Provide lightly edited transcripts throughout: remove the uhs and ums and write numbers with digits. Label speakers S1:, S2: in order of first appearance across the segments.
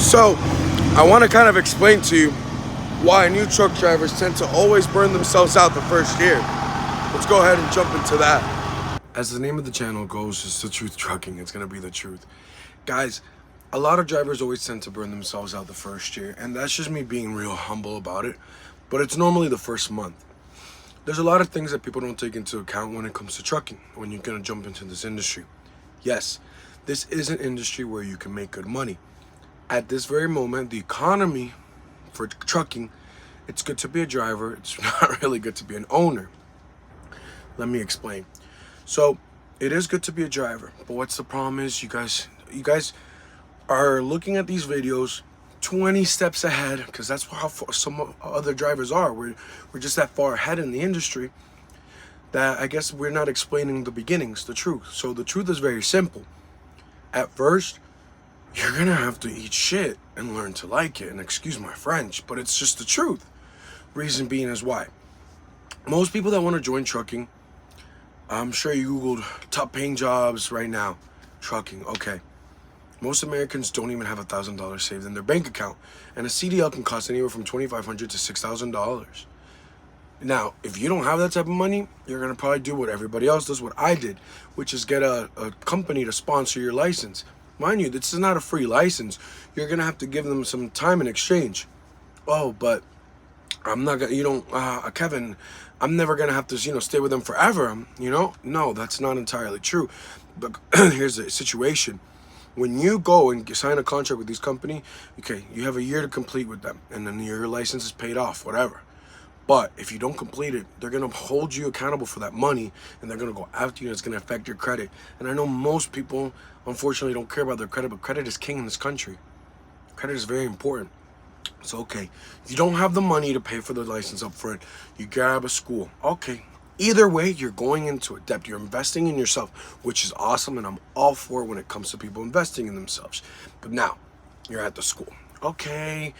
S1: So, I want to kind of explain to you why new truck drivers tend to always burn themselves out the first year. Let's go ahead and jump into that. As the name of the channel goes, it's Thetruthtrucking. It's going to be the truth. Guys, a lot of drivers always tend to burn themselves out the first year, and that's just me being real humble about it. But it's normally the first month. There's a lot of things that people don't take into account when it comes to trucking, when you're going to jump into this industry. Yes, this is an industry where you can make good money. At this very moment, the economy for trucking, it's good to be a driver. It's not really good to be an owner. Let me explain. So it is good to be a driver, but what's the problem is you guys are looking at these videos 20 steps ahead, because that's how far some other drivers are. We're just that far ahead in the industry that I guess we're not explaining the beginnings, the truth. So the truth is very simple. At first, you're gonna have to eat shit and learn to like it, and excuse my French, but it's just the truth. Reason being is why. Most people that want to join trucking, I'm sure you Googled top paying jobs right now, trucking, okay. Most Americans don't even have $1,000 saved in their bank account, and a CDL can cost anywhere from $2,500 to $6,000. Now, if you don't have that type of money, you're gonna probably do what everybody else does, what I did, which is get a company to sponsor your license. Mind you, this is not a free license. You're gonna have to give them some time in exchange. Oh, but I'm not gonna, Kevin, I'm never gonna have to, stay with them forever, No, that's not entirely true. But here's the situation. When you go and sign a contract with this company, okay, you have a year to complete with them, and then your license is paid off, whatever. But if you don't complete it, they're gonna hold you accountable for that money, and they're gonna go after you, and it's gonna affect your credit. And I know most people, unfortunately, don't care about their credit, but credit is king in this country. Credit is very important. So, okay, if you don't have the money to pay for the license up front, you grab a school. Okay, either way, you're going into a debt. You're investing in yourself, which is awesome, and I'm all for it when it comes to people investing in themselves. But now, you're at the school. Okay,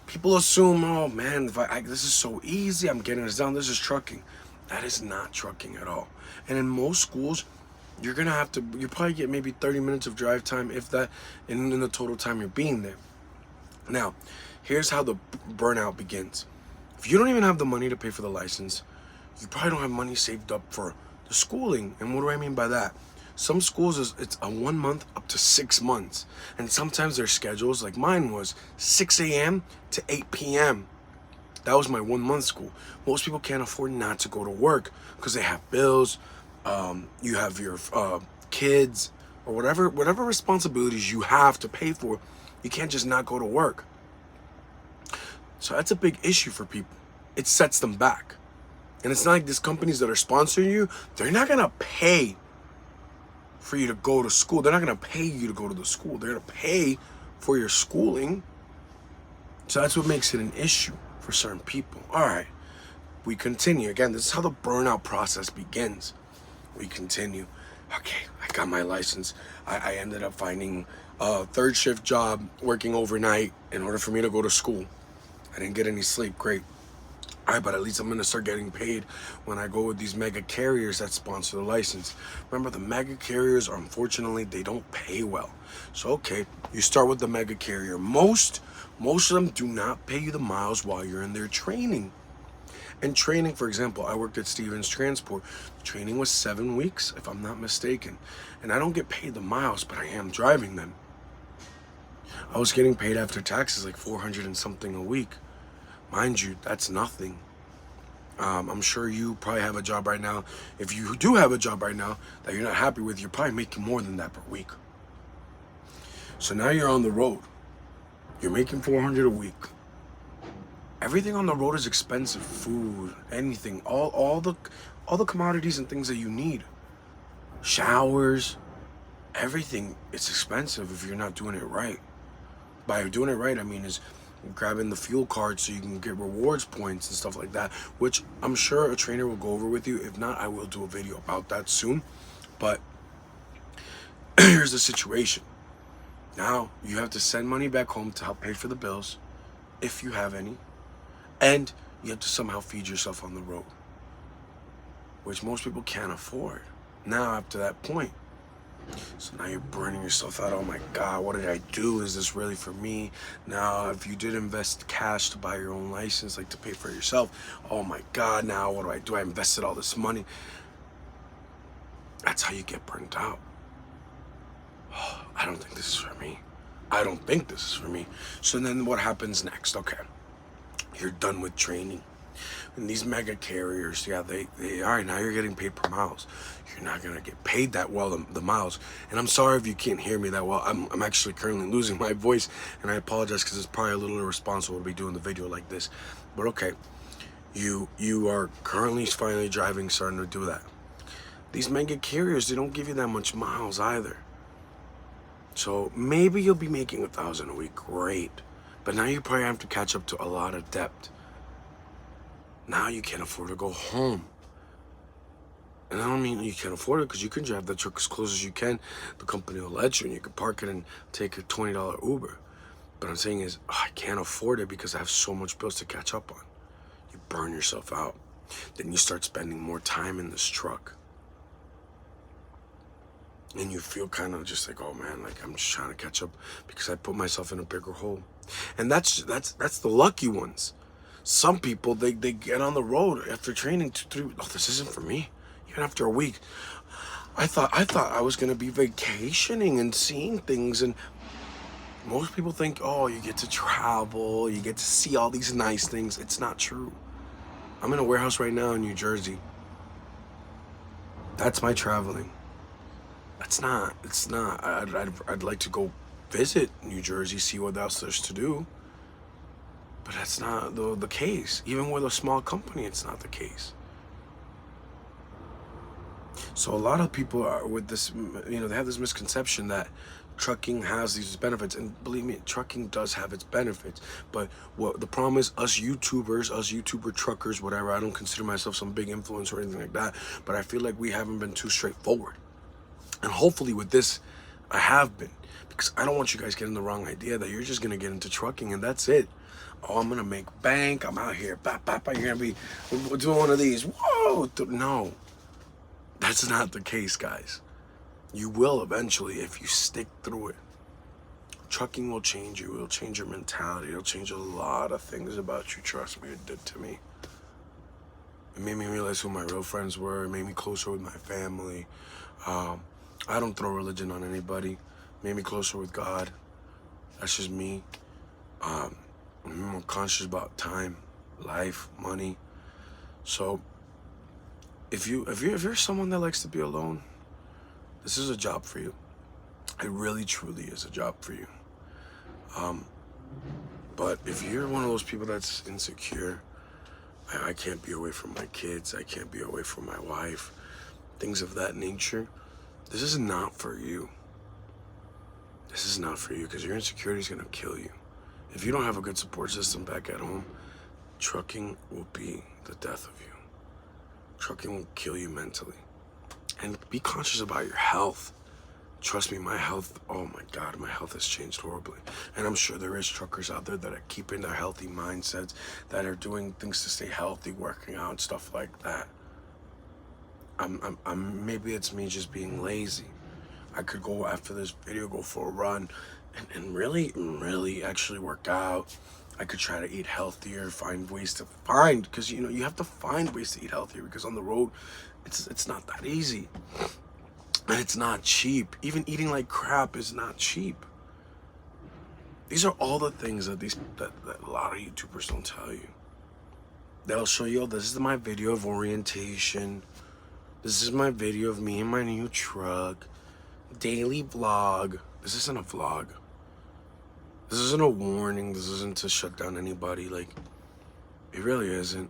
S1: people assume, oh man, this is so easy, I'm getting this down, this is trucking. That is not trucking at all. And in most schools, you probably get maybe 30 minutes of drive time, if that, in the total time you're being there. Now, here's how the burnout begins. If you don't even have the money to pay for the license, you probably don't have money saved up for the schooling. And what do I mean by that? Some schools, it's a 1 month up to 6 months. And sometimes their schedules, like mine was 6 a.m. to 8 p.m. That was my 1 month school. Most people can't afford not to go to work because they have bills. You have your kids, or whatever responsibilities you have to pay for. You can't just not go to work. So that's a big issue for people. It sets them back. And it's not like these companies that are sponsoring you, they're not gonna pay for you to go to school. They're not gonna pay you to go to the school. They're gonna pay for your schooling. So that's what makes it an issue for certain people. All right, we continue. Again, this is how the burnout process begins. We continue. Okay, I got my license. I ended up finding a third shift job working overnight in order for me to go to school. I didn't get any sleep, great. All right, but at least I'm gonna start getting paid when I go with these mega carriers that sponsor the license. Remember, the mega carriers, unfortunately, they don't pay well. So, okay, you start with the mega carrier. Most of them do not pay you the miles while you're in their training. And training, for example, I worked at Stevens Transport. Training was 7 weeks, if I'm not mistaken. And I don't get paid the miles, but I am driving them. I was getting paid after taxes like $400 and something a week. Mind you, that's nothing. I'm sure you probably have a job right now. If you do have a job right now that you're not happy with, you're probably making more than that per week. So now you're on the road. You're making $400 a week. Everything on the road is expensive. Food, anything, all the commodities and things that you need. Showers, everything. It's expensive if you're not doing it right. By doing it right, I mean is grabbing the fuel card so you can get rewards points and stuff like that, which I'm sure a trainer will go over with you. If not, I will do a video about that soon. But here's the situation. Now you have to send money back home to help pay for the bills, if you have any, and you have to somehow feed yourself on the road, which most people can't afford. Now, up to that point, So now you're burning yourself out. Oh my God, what did I do? Is this really for me? Now, if you did invest cash to buy your own license, like to pay for it yourself, oh my God, now what do I do? I invested all this money. That's how you get burnt out. Oh, I don't think this is for me. I don't think this is for me. So then what happens next? Okay, you're done with training. And these mega carriers, yeah, they all right, now you're getting paid per miles. You're not gonna get paid that well, the miles. And I'm sorry if you can't hear me that well. I'm actually currently losing my voice, and I apologize because it's probably a little irresponsible to be doing the video like this. But okay, you are currently finally driving, starting to do that. These mega carriers, they don't give you that much miles either. So maybe you'll be making 1,000 a week, great. But now you probably have to catch up to a lot of debt. Now you can't afford to go home. And I don't mean you can't afford it, because you can drive that truck as close as you can. The company will let you, and you can park it and take a $20 Uber. But I'm saying is, I can't afford it because I have so much bills to catch up on. You burn yourself out. Then you start spending more time in this truck. And you feel kind of just like, oh man, like I'm just trying to catch up because I put myself in a bigger hole. And that's the lucky ones. Some people, they get on the road after training 2-3, oh, this isn't for me. Even after a week, I thought I was gonna be vacationing and seeing things. And most people think, oh, you get to travel, you get to see all these nice things. It's not true. I'm in a warehouse right now in New Jersey. That's my traveling. It's not. I'd like to go visit New Jersey, see what else there's to do. But that's not the case. Even with a small company, it's not the case. So a lot of people are with this, they have this misconception that trucking has these benefits. And believe me, trucking does have its benefits. But what the problem is, us YouTuber truckers, whatever, I don't consider myself some big influencer or anything like that, but I feel like we haven't been too straightforward. And hopefully with this, I have been. Because I don't want you guys getting the wrong idea that you're just going to get into trucking and that's it. Oh, I'm going to make bank. I'm out here. You're going to be doing one of these. Whoa. No. That's not the case, guys. You will eventually if you stick through it. Trucking will change you. It'll change your mentality. It'll change a lot of things about you. Trust me, it did to me. It made me realize who my real friends were. It made me closer with my family. I don't throw religion on anybody. It made me closer with God. That's just me. I'm more conscious about time, life, money. So if you're someone that likes to be alone, this is a job for you. It really truly is a job for you. But if you're one of those people that's insecure, I can't be away from my kids, I can't be away from my wife, things of that nature, this is not for you. This is not for you, because your insecurity is going to kill you. If you don't have a good support system back at home, trucking will be the death of you. Trucking will kill you mentally. And be conscious about your health. Trust me, my health, oh my God, my health has changed horribly. And I'm sure there is truckers out there that are keeping their healthy mindsets, that are doing things to stay healthy, working out, stuff like that. Maybe it's me just being lazy. I could go after this video, go for a run, and really actually work out. I could try to eat healthier, find ways to because you have to find ways to eat healthier, because on the road, it's not that easy. And it's not cheap. Even eating like crap is not cheap. These are all the things that a lot of YouTubers don't tell you. They'll show you, oh, this is my video of orientation. This is my video of me and my new truck. Daily vlog. This isn't a vlog. This isn't a warning. This isn't to shut down anybody. Like, it really isn't.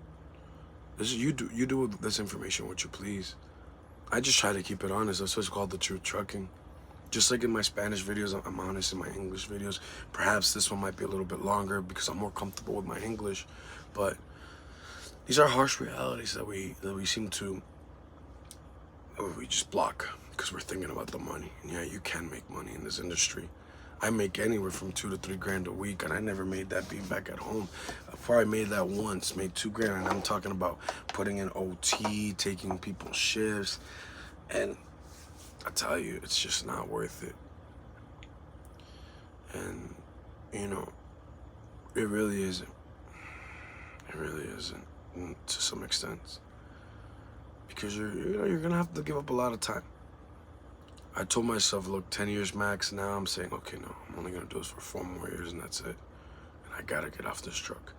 S1: This is, you do with this information what you please. I just try to keep it honest. That's what's called Thetruthtrucking. Just like in my Spanish videos, I'm honest in my English videos. Perhaps this one might be a little bit longer because I'm more comfortable with my English. But these are harsh realities that we seem to, we just block because we're thinking about the money. And yeah, you can make money in this industry. I make anywhere from $2 to $3 grand a week, and I never made that being back at home. I probably made that once, made $2 grand, and I'm talking about putting in OT, taking people's shifts, and I tell you, it's just not worth it. And, you know, it really isn't. It really isn't, to some extent. Because you're gonna have to give up a lot of time. I told myself, look, 10 years max. Now I'm saying, okay, no, I'm only gonna do this for 4 more years and that's it. And I gotta get off this truck.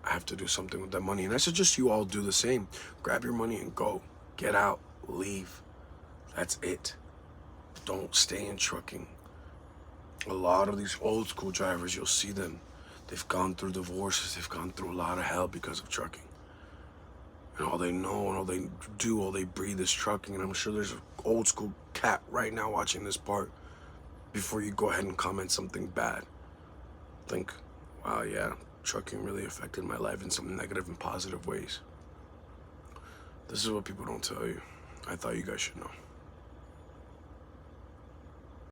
S1: I have to do something with that money. And I suggest you all do the same. Grab your money and go. Get out. Leave. That's it. Don't stay in trucking. A lot of these old school drivers, you'll see them. They've gone through divorces. They've gone through a lot of hell because of trucking. And all they know and all they do, all they breathe is trucking. And I'm sure there's an old school cat right now watching this part. Before you go ahead and comment something bad, think, wow, yeah, trucking really affected my life in some negative and positive ways. This is what people don't tell you. I thought you guys should know.